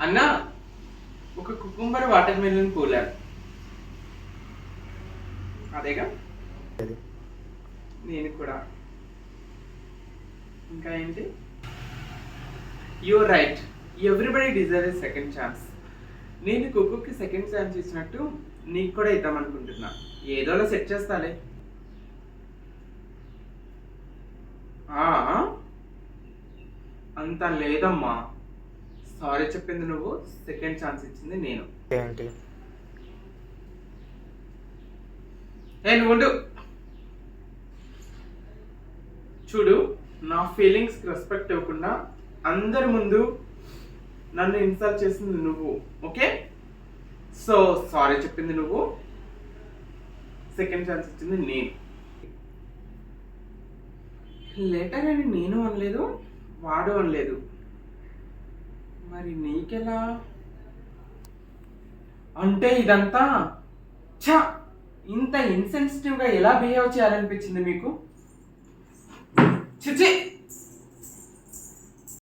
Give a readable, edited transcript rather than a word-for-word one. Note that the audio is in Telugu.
అన్నా, ఒక కుకుంబర్ వాటర్ మెలన్ కూలర్ అదేగా. నేను కూడా. ఇంకా ఏంటి? You're right, everybody deserve a second chance. నేను కుక్కుకి సెకండ్ ఛాన్స్ ఇచ్చినట్టు నీకు కూడా ఇద్దాం అనుకుంటున్నా. ఏదోలా సెట్ చేస్తాలే. అంత లేదమ్మా, సారీ చెప్పింది నువ్వు, సెకండ్ ఛాన్స్ ఇచ్చింది నేను. ఏంటి? నువ్వు ఉండు. చూడు, నా ఫీలింగ్స్కి రెస్పెక్ట్ ఇవ్వకుండా అందరి ముందు నన్ను ఇన్సల్ట్ చేసింది నువ్వు, ఓకే? సో సారీ చెప్పింది నువ్వు, సెకండ్ ఛాన్స్ ఇచ్చింది నేను. లెటర్ అని నేను అనలేదు, వాడు అనలేదు, మరి నీకెలా? అంటే ఇదంతా ఛా, ఇంత ఇన్సెన్సిటివ్గా ఎలా బిహేవ్ చేయాలనిపించింది మీకు? చిచి.